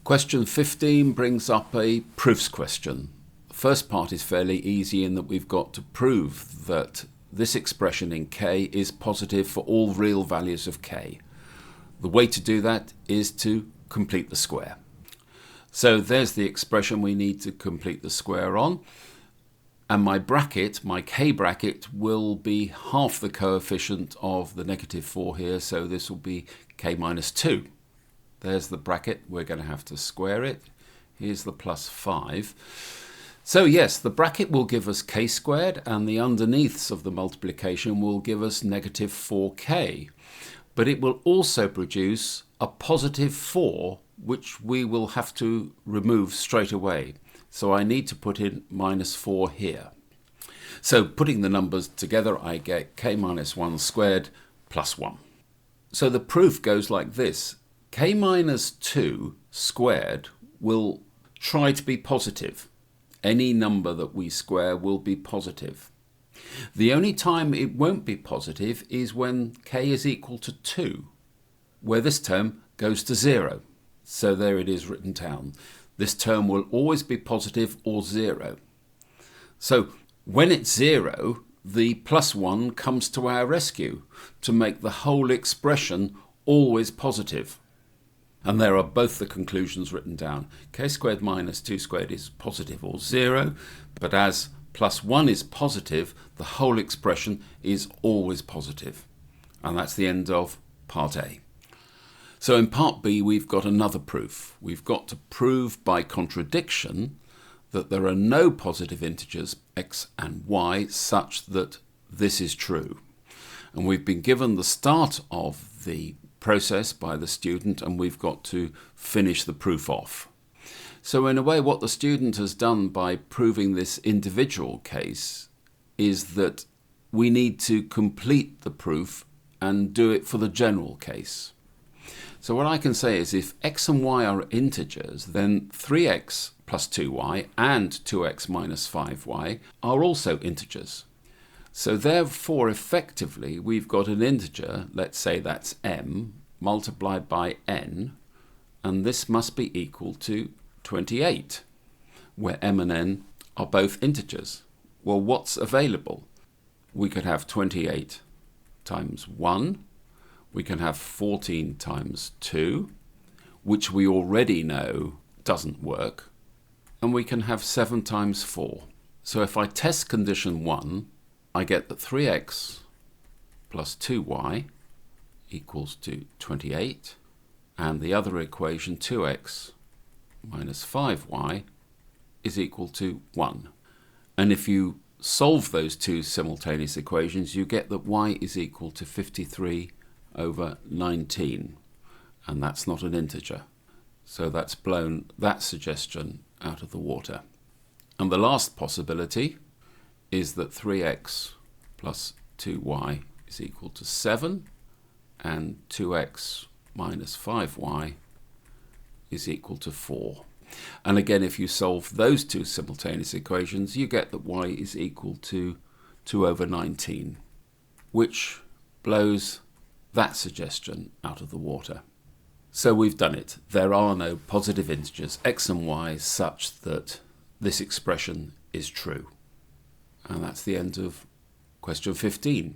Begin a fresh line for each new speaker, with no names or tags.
Question 15 brings up a proofs question. The first part is fairly easy in that we've got to prove that this expression in k is positive for all real values of k. The way to do that is to complete the square. So there's the expression we need to complete the square on. And my bracket, my k bracket, will be half the coefficient of the negative 4 here, so this will be k minus 2. There's the bracket, we're going to have to square it. Here's the plus 5. So yes, the bracket will give us k squared, and the underneaths of the multiplication will give us negative 4k. But it will also produce a positive 4, which we will have to remove straight away. So I need to put in minus 4 here. So putting the numbers together, I get k minus 1 squared plus 1. So the proof goes like this. K minus 2 squared will try to be positive. Any number that we square will be positive. The only time it won't be positive is when k is equal to 2, where this term goes to 0. So there it is written down. This term will always be positive or 0. So when it's 0, the plus 1 comes to our rescue to make the whole expression always positive. And there are both the conclusions written down. K squared minus 2 squared is positive or 0, but as plus 1 is positive, the whole expression is always positive. And that's the end of part A. So in part B, we've got another proof. We've got to prove by contradiction that there are no positive integers x and y such that this is true. And we've been given the start of the process by the student, and we've got to finish the proof off. So in a way, what the student has done by proving this individual case is that we need to complete the proof and do it for the general case. So what I can say is if x and y are integers, then 3x plus 2y and 2x minus 5y are also integers. So therefore, effectively, we've got an integer, let's say that's m, multiplied by n, and this must be equal to 28, where m and n are both integers. Well, what's available? We could have 28 times 1. We can have 14 times 2, which we already know doesn't work. And we can have 7 times 4. So if I test condition 1, I get that 3x plus 2y equals to 28, and the other equation, 2x minus 5y, is equal to 1. And if you solve those two simultaneous equations, you get that y is equal to 53 over 19, and that's not an integer. So that's blown that suggestion out of the water. And the last possibility is that 3x plus 2y is equal to 7, and 2x minus 5y is equal to 4. And again, if you solve those two simultaneous equations, you get that y is equal to 2 over 19, which blows that suggestion out of the water. So we've done it. There are no positive integers x and y such that this expression is true. And that's the end of question 15.